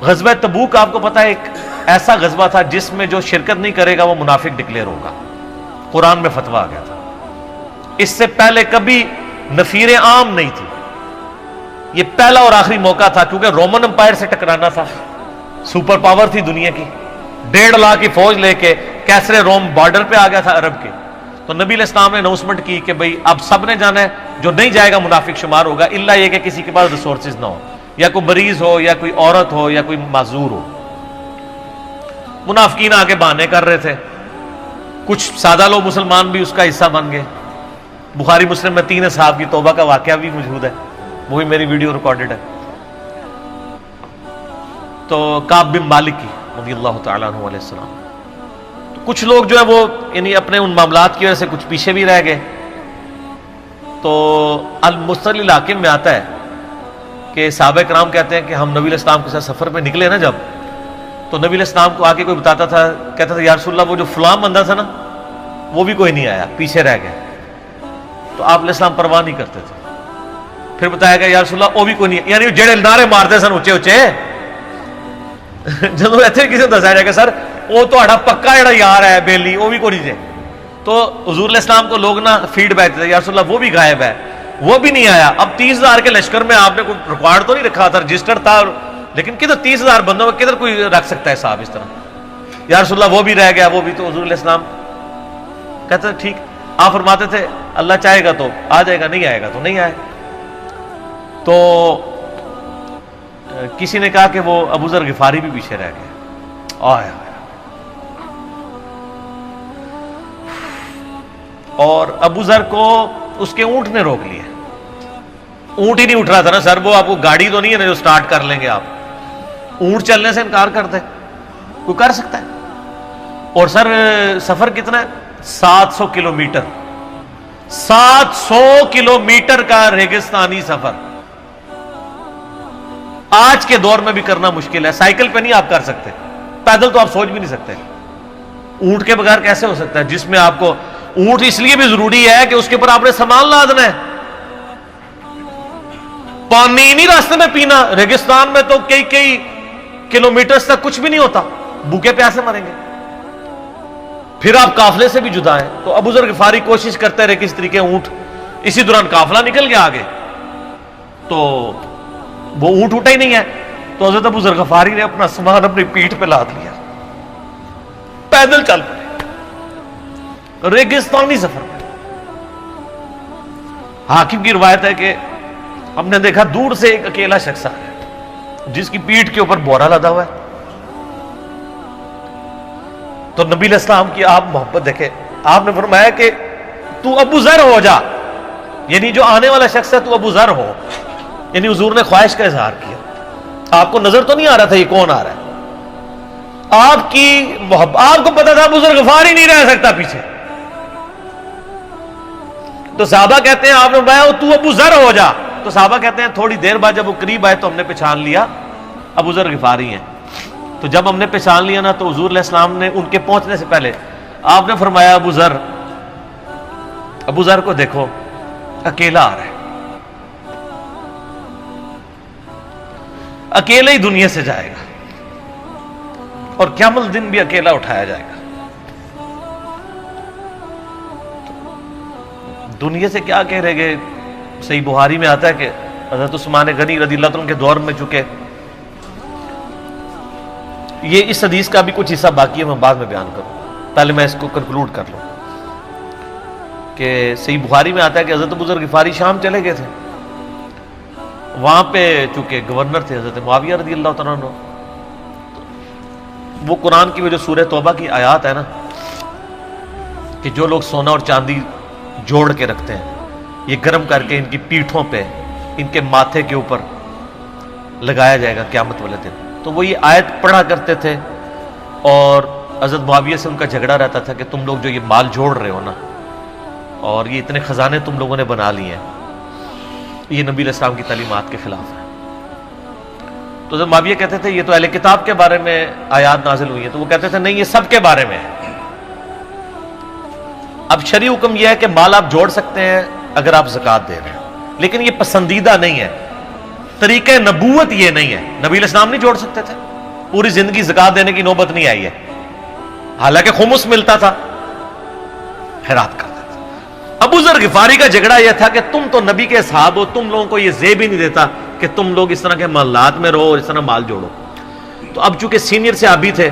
غزوہ تبوک آپ کو پتا ہے ایک ایسا غزوہ تھا جس میں جو شرکت نہیں کرے گا وہ منافق ڈکلیئر ہوگا، قرآن میں فتویٰ آ گیا تھا۔ اس سے پہلے کبھی نفیر عام نہیں تھی، یہ پہلا اور آخری موقع تھا، کیونکہ رومن امپائر سے ٹکرانا تھا، سپر پاور تھی دنیا کی، 1.5 لاکھ کی فوج لے کے کیسرے روم بارڈر پہ آ گیا تھا عرب کے۔ تو نبی علیہ السلام نے اناؤنسمنٹ کی کہ بھئی اب سب نے جانا ہے، جو نہیں جائے گا منافق شمار ہوگا، الا یہ کہ کسی کے پاس ریسورسز نہ ہو، یا کوئی مریض ہو، یا کوئی عورت ہو، یا کوئی معذور ہو۔ منافقین آگے بہانے کر رہے تھے، کچھ سادہ لوگ مسلمان بھی اس کا حصہ بن گئے۔ بخاری مسلم میں 3 اصحاب کی توبہ کا واقعہ بھی موجود ہے، وہی میری ویڈیو ریکارڈڈ ہے۔ تو کعب بن مالک کی رضی اللہ تعالیٰ عنہ علیہ السلام، تو کچھ لوگ جو ہے وہ یعنی اپنے ان معاملات کی وجہ سے کچھ پیچھے بھی رہ گئے۔ تو المستدل الحاکم میں آتا ہے کہ صحابہ کرام کہتے ہیں کہ ہم نبی علیہ السلام کے ساتھ سفر پہ نکلے نا جب، تو نبی علیہ السلام کو آ کے کوئی بتاتا تھا، کہتا تھا یا رسول اللہ وہ جو فلاں بندہ تھا نا وہ بھی کوئی نہیں آیا، پیچھے رہ گیا۔ تو آپ علیہ السلام پرواہ نہیں کرتے تھے۔ پھر بتایا گیا یا رسول اللہ وہ بھی کوئی نہیں، یعنی جڑے نعرے مارتے سن اچے اچے، جدو اتنے کسی کو دسایا جائے گا سر وہ تہاڈا پکا جڑا یار ہے بیلی وہ بھی کوئی نہیں ہے، تو حضور علیہ السلام کو لوگ نا فیڈ بیک دیتے یا رسول اللہ وہ بھی غائب ہے، وہ بھی نہیں آیا۔ اب 30,000 کے لشکر میں آپ نے کوئی ریکارڈ تو نہیں رکھا تھا، رجسٹر تھا، لیکن کدھر 30,000 بندوں میں کدھر کوئی رکھ سکتا ہے صاحب اس طرح، یا رسول اللہ وہ بھی رہ گیا وہ بھی۔ تو حضور علیہ السلام کہتے تھے ٹھیک، آپ فرماتے تھے اللہ چاہے گا تو آ جائے گا، نہیں آئے گا تو نہیں آئے۔ تو کسی نے کہا کہ وہ ابو ذر غفاری بھی پیچھے رہ گئے، آیا اور ابو ذر کو اس کے اونٹ نے روک لیا، اونٹ ہی نہیں اٹھ رہا تھا نا سر، وہ آپ کو گاڑی تو نہیں ہے نا جو سٹارٹ کر لیں گے آپ، اونٹ چلنے سے انکار کرتے کوئی کر سکتا ہے؟ اور سر سفر کتنا ہے؟ 700 کلومیٹر، 700 کلومیٹر کا ریگستانی سفر آج کے دور میں بھی کرنا مشکل ہے، سائیکل پہ نہیں آپ کر سکتے، پیدل تو آپ سوچ بھی نہیں سکتے، اونٹ کے بغیر کیسے ہو سکتا ہے؟ جس میں آپ کو اونٹ اس لیے بھی ضروری ہے کہ اس کے اوپر آپ نے سامان لادنا ہے، پانی نہیں راستے میں پینا، ریگستان میں تو کئی کلومیٹرز تک کچھ بھی نہیں ہوتا، بھوکے پیاسے مریں گے، پھر آپ قافلے سے بھی جدا ہیں۔ تو ابو ذر غفاری کوشش کرتے رہے کس طریقے اونٹ، اسی دوران قافلہ نکل گیا آگے، تو وہ اونٹ اٹھا ہی نہیں ہے، تو حضرت ابو ذر غفاری نے اپنا سامان اپنی پیٹھ پہ لاد لیا، پیدل چل پڑے ریگستانی سفر میں۔ حاکم کی روایت ہے کہ ہم نے دیکھا دور سے ایک اکیلا شخص آ ہے جس کی پیٹھ کے اوپر بورا لدا ہوا ہے۔ تو نبی علیہ السلام کی آپ محبت دیکھیں، آپ نے فرمایا کہ تو ابو ذر ہو جا، یعنی جو آنے والا شخص ہے تو ابو ذر ہو، یعنی حضور نے خواہش کا اظہار کیا۔ آپ کو نظر تو نہیں آ رہا تھا یہ کون آ رہا ہے، آپ کی محبت، آپ کو پتا تھا ابو ذر غفاری نہیں رہ سکتا پیچھے، تو صحابہ کہتے ہیں آپ نے فرمایا تو ابو ذر ہو جا، تو صحابہ کہتے ہیں تھوڑی دیر بعد جب وہ قریب آئے تو ہم نے پہچان لیا ابو ذر غفاری ہیں۔ تو جب ہم نے پہچان لیا نا تو حضور علیہ السلام نے ان کے پہنچنے سے پہلے آپ نے فرمایا ابو ذر کو دیکھو اکیلا آ رہا ہے، اکیلے ہی دنیا سے جائے گا اور قیامت دن بھی اکیلا اٹھایا جائے گا۔ دنیا سے کیا کہہ رہے گے؟ صحیح بخاری میں آتا ہے کہ حضرت عثمان غنی رضی اللہ عنہ کے دور میں چکے، یہ اس حدیث کا بھی کچھ حصہ باقی ہے، میں بعد میں بیان کروں، پہلے میں اس کو کنکلوڈ کر لوں کہ صحیح بخاری میں آتا ہے کہ حضرت ابو ذر غفاری شام چلے گئے تھے، وہاں پہ چونکہ گورنر تھے حضرت معاویہ رضی اللہ تعالیٰ عنہ، وہ قرآن کی وہ جو سورہ توبہ کی آیات ہے نا کہ جو لوگ سونا اور چاندی جوڑ کے رکھتے ہیں یہ گرم کر کے ان کی پیٹھوں پہ، ان کے ماتھے کے اوپر لگایا جائے گا قیامت والے دن، تو وہ یہ آیت پڑھا کرتے تھے، اور حضرت معاویہ سے ان کا جھگڑا رہتا تھا کہ تم لوگ جو یہ مال جوڑ رہے ہو نا اور یہ اتنے خزانے تم لوگوں نے بنا لیے ہیں، یہ نبی علیہ السلام کی تعلیمات کے خلاف ہے۔ تو جب معاویہ کہتے تھے یہ تو اہل کتاب کے بارے میں آیات نازل ہوئی ہیں، تو وہ کہتے تھے نہیں یہ سب کے بارے میں ہے۔ اب شرعی حکم یہ ہے کہ مال آپ جوڑ سکتے ہیں اگر آپ زکوٰۃ دے رہے ہیں، لیکن یہ پسندیدہ نہیں ہے، طریقہ نبوت یہ نہیں ہے، نبی علیہ السلام نہیں جوڑ سکتے تھے، پوری زندگی زکات دینے کی نوبت نہیں آئی ہے، حالانکہ خمس ملتا تھا، خیرات کرتا تھا۔ ابو ذر غفاری کا جھگڑا یہ تھا کہ تم تو نبی کے اصحاب ہو، تم لوگوں کو یہ زیب ہی نہیں دیتا کہ تم لوگ اس طرح کے محلات میں رہو اور اس طرح مال جوڑو۔ تو اب چونکہ سینئر صحابی تھے،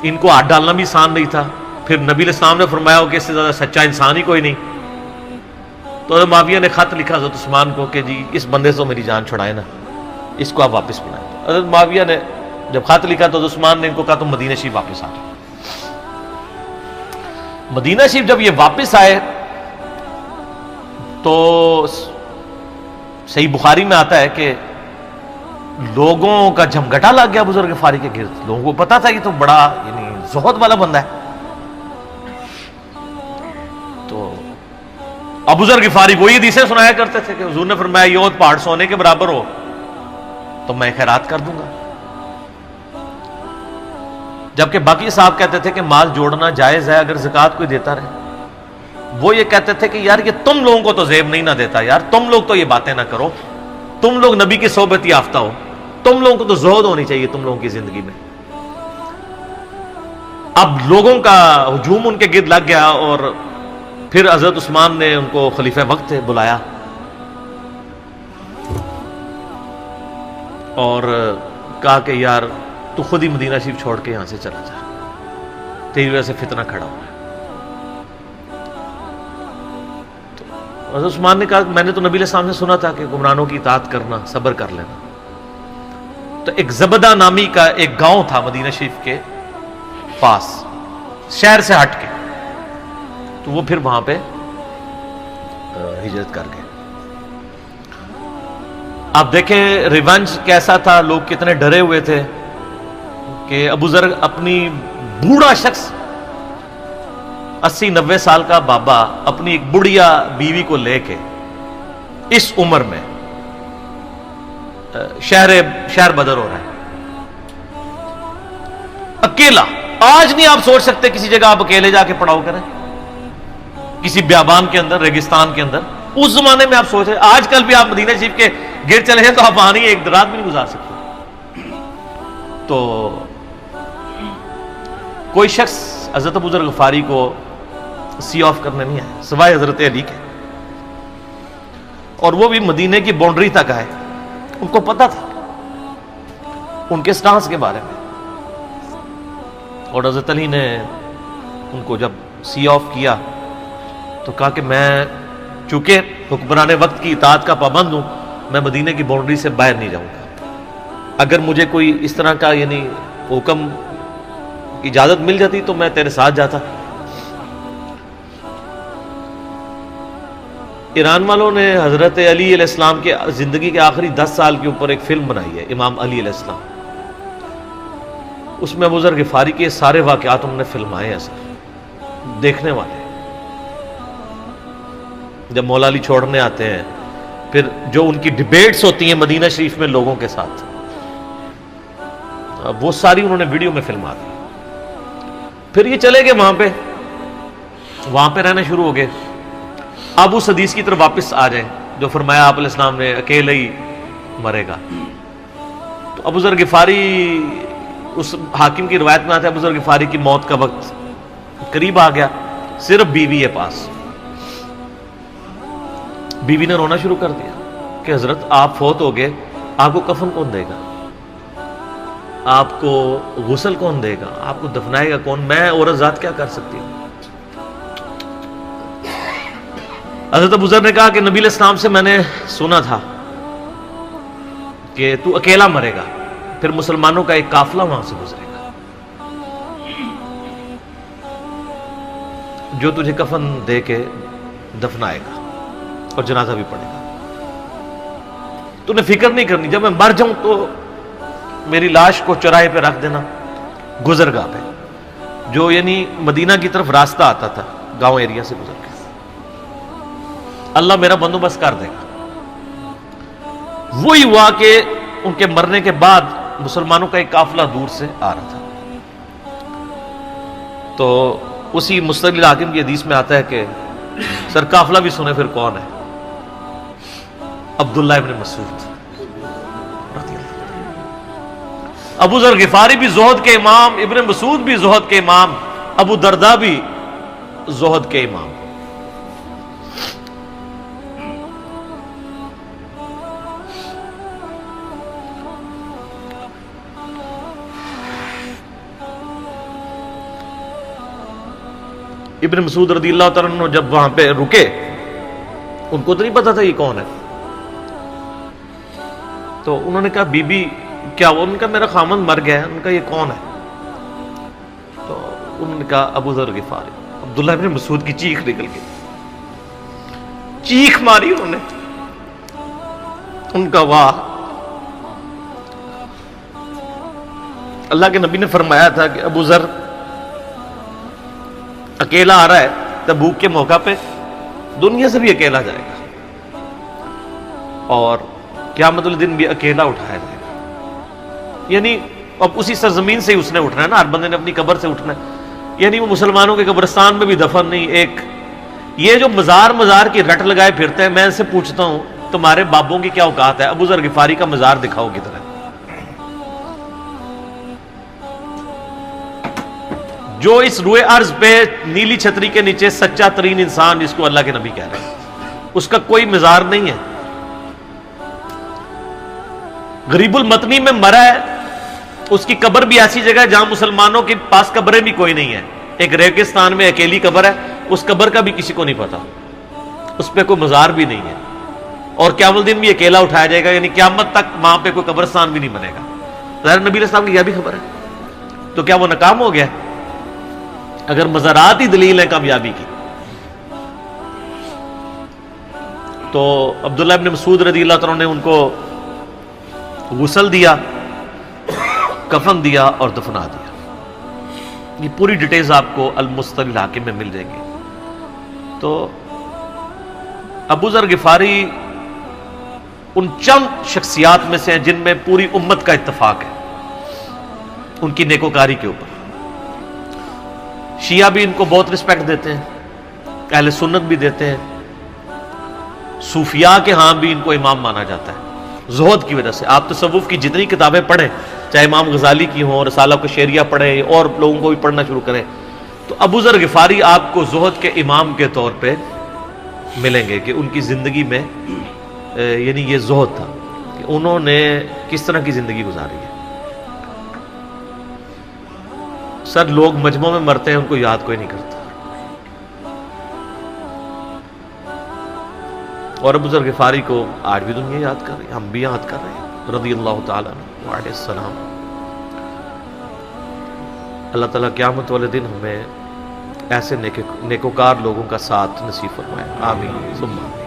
ان کو ہاتھ ڈالنا بھی آسان نہیں تھا، پھر نبی علیہ السلام نے فرمایا ہو کہ اس سے زیادہ سچا انسان ہی کوئی نہیں، تو حضرت معاویہ نے خط لکھا حضرت عثمان کو کہ جی اس بندے سے میری جان چھڑائے نا، اس کو آپ واپس بلائیں۔ تو حضرت معاویہ نے جب خط لکھا تو حضرت عثمان نے ان کو کہا تم مدینہ شریف واپس آ جاؤ۔ مدینہ شریف جب یہ واپس آئے تو صحیح بخاری میں آتا ہے کہ لوگوں کا جھمگٹا لگ گیا ابو ذر غفاری کے گرد، لوگوں کو پتا تھا یہ تو بڑا یعنی زہد والا بندہ ہے۔ تو ابو ذر غفاری وہی حدیثیں سنایا کرتے تھے کہ حضور نے فرمایا یہ احد پہاڑ سونے کے برابر ہو تو میں خیرات کر دوں گا، جبکہ باقی صاحب کہتے تھے کہ مال جوڑنا جائز ہے اگر زکوٰۃ کوئی دیتا رہے۔ وہ یہ کہتے تھے کہ یار یہ تم لوگوں کو تو زیب نہیں نہ دیتا، یار تم لوگ تو یہ باتیں نہ کرو، تم لوگ نبی کی صحبت یافتہ ہو، تم لوگوں کو تو زہد ہونی چاہیے تم لوگوں کی زندگی میں۔ اب لوگوں کا ہجوم ان کے گرد لگ گیا اور پھر حضرت عثمان نے ان کو خلیفہ وقت بلایا اور کہا کہ یار تو خود ہی مدینہ شریف چھوڑ کے یہاں سے چلا جا، تیری وجہ سے فتنہ کھڑا ہوا ہے۔ تو حضرت عثمان نے کہا میں نے تو نبی علیہ السلام سے سنا تھا کہ حکمرانوں کی اطاعت کرنا، صبر کر لینا۔ تو ایک زبدہ نامی کا ایک گاؤں تھا مدینہ شریف کے پاس، شہر سے ہٹ کے، تو وہ پھر وہاں پہ ہجرت کر گئے۔ آپ دیکھیں ریونج کیسا تھا، لوگ کتنے ڈرے ہوئے تھے کہ ابو ذر اپنی بوڑھا شخص 80-90 سال کا بابا اپنی ایک بڑھیا بیوی کو لے کے اس عمر میں شہر بدر ہو رہا ہے اکیلا۔ آج نہیں آپ سوچ سکتے کسی جگہ آپ اکیلے جا کے پڑاؤ کریں، کسی بیابان کے اندر، ریگستان کے اندر۔ اس زمانے میں آپ سوچ رہے، آج کل بھی آپ مدینہ شریف کے گرد چلے جائیں تو آپ آنے ایک رات بھی نہیں گزار سکتے۔ تو کوئی شخص حضرت ابو ذر غفاری کو سی آف کرنے نہیں آیا سوائے حضرت علی کے، اور وہ بھی مدینے کی باؤنڈری تک آئے۔ ان کو پتا تھا ان کے سٹانس کے بارے میں، اور حضرت علی نے ان کو جب سی آف کیا تو کہا کہ میں چونکہ حکمران وقت کی اطاعت کا پابند ہوں، میں مدینے کی باؤنڈری سے باہر نہیں جاؤں گا۔ اگر مجھے کوئی اس طرح کا یعنی حکم اجازت مل جاتی تو میں تیرے ساتھ جاتا۔ ایران والوں نے حضرت علی علیہ السلام کے زندگی کے آخری 10 سال کے اوپر ایک فلم بنائی ہے، امام علی علیہ السلام۔ اس میں ابو ذر غفاری کے سارے واقعات انہوں نے فلمائے ہیں سر، دیکھنے والے جب مولا علی چھوڑنے آتے ہیں، پھر جو ان کی ڈیبیٹس ہوتی ہیں مدینہ شریف میں لوگوں کے ساتھ، وہ ساری انہوں نے ویڈیو میں فلما دی۔ پھر یہ چلے گئے وہاں پہ رہنا شروع ہو گئے۔ اب اس حدیث کی طرف واپس آ جائیں جو فرمایا آپ علیہ السلام نے اکیلے ہی مرے گا۔ تو ابو ذر غفاری، اس حاکم کی روایت میں آتا ہے ابو ذر غفاری کی موت کا وقت قریب آ گیا، صرف بیوی ہے پاس۔ بیوی نے رونا شروع کر دیا کہ حضرت آپ فوت ہو گئے، آپ کو کفن کون دے گا، آپ کو غسل کون دے گا، آپ کو دفنائے گا کون، میں عورت ذات کیا کر سکتی ہوں۔ حضرت ابو ذر نے کہا کہ نبی علیہ السلام سے میں نے سنا تھا کہ تو اکیلا مرے گا، پھر مسلمانوں کا ایک قافلہ وہاں سے گزرے گا جو تجھے کفن دے کے دفنائے گا اور جنازہ بھی پڑے گا۔ تو نے فکر نہیں کرنی، جب میں مر جاؤں تو میری لاش کو چوراہے پہ رکھ دینا، گزرگاہ پہ، جو یعنی مدینہ کی طرف راستہ آتا تھا گاؤں ایریا سے گزر کے، اللہ میرا بندوبست کر دے گا۔ وہی ہوا کہ ان کے مرنے کے بعد مسلمانوں کا ایک قافلہ دور سے آ رہا تھا۔ تو اسی مستقل حاکم کی حدیث میں آتا ہے کہ سر قافلہ بھی سنے پھر کون ہے، عبداللہ ابن مسعود رضی اللہ عنہ۔ ابو ذر غفاری بھی زہد کے امام، ابن مسعود بھی زہد کے امام، ابو درداء بھی زہد کے امام۔ ابن مسعود رضی اللہ تعالیٰ عنہ جب وہاں پہ رکے، ان کو تو نہیں پتا تھا یہ کون ہے، تو انہوں نے کہا بی بی کیا وہ؟ ان کا میرا خامند مر گیا ہے۔ ان کا یہ کون ہے؟ تو انہوں نے کہا ابو ذر غفاری۔ عبداللہ ابن مسعود کی چیخ نکل گئی، چیخ ماری انہوں نے، ان کا واہ! اللہ کے نبی نے فرمایا تھا کہ ابو ذر اکیلا آ رہا ہے تبوک کے موقع پہ، دنیا سے بھی اکیلا جائے گا، اور قیامت الدین بھی اکیلا اٹھایا جائے گا۔ یعنی اب اسی سرزمین سے ہی اس نے اٹھنا ہے نا، ہر بندے نے اپنی قبر سے اٹھنا ہے، یعنی وہ مسلمانوں کے قبرستان میں بھی دفن نہیں۔ ایک یہ جو مزار کی رٹ لگائے پھرتے ہیں، میں ان سے پوچھتا ہوں تمہارے بابوں کی کیا اوقات ہے؟ ابو ذر غفاری کا مزار دکھاؤ کدھر ہے؟ جو اس روئے ارض پہ نیلی چھتری کے نیچے سچا ترین انسان جس کو اللہ کے نبی کہہ رہے ہیں، اس کا کوئی مزار نہیں ہے۔ غریب المتنی میں مرا ہے، اس کی قبر بھی ایسی جگہ ہے جہاں مسلمانوں کے پاس قبریں بھی کوئی نہیں ہے، ایک ریگستان میں اکیلی قبر ہے، اس قبر کا بھی کسی کو نہیں پتا، اس پہ کوئی مزار بھی نہیں ہے، اور قیامت الدین بھی اکیلا اٹھایا جائے گا، یعنی قیامت تک وہاں پہ کوئی قبرستان بھی نہیں بنے گا۔ ظاہر نبی علیہ السلام کی یہ بھی خبر ہے، تو کیا وہ ناکام ہو گیا اگر مزارات ہی دلیل ہے کامیابی کی؟ تو عبداللہ ابن مسعود رضی اللہ تعالیٰ نے ان کو غسل دیا، کفن دیا اور دفنا دیا۔ یہ پوری ڈیٹیلز آپ کو المستدرک الحاکم میں مل جائیں گی۔ تو ابو ذر غفاری ان چند شخصیات میں سے ہیں جن میں پوری امت کا اتفاق ہے ان کی نیکوکاری کے اوپر۔ شیعہ بھی ان کو بہت رسپیکٹ دیتے ہیں، اہل سنت بھی دیتے ہیں، صوفیاء کے ہاں بھی ان کو امام مانا جاتا ہے زہد کی وجہ سے۔ آپ تصوف کی جتنی کتابیں پڑھیں، چاہے امام غزالی کی ہوں، رسالہ قشیریہ پڑھیں، اور لوگوں کو بھی پڑھنا شروع کریں، تو ابو ذر غفاری آپ کو زہد کے امام کے طور پہ ملیں گے کہ ان کی زندگی میں یعنی یہ زہد تھا کہ انہوں نے کس طرح کی زندگی گزاری ہے۔ سر لوگ مجمع میں مرتے ہیں، ان کو یاد کوئی نہیں کرتا، اور ابو ذر غفاری کو آج بھی دنیا یاد کر رہی ہے، ہم بھی یاد کر رہے ہیں رضی اللہ تعالیٰ عنہ علیہ السلام۔ اللہ تعالیٰ قیامت والے دن ہمیں ایسے نیکوکار لوگوں کا ساتھ نصیب فرمائے، آمین ثم آمین۔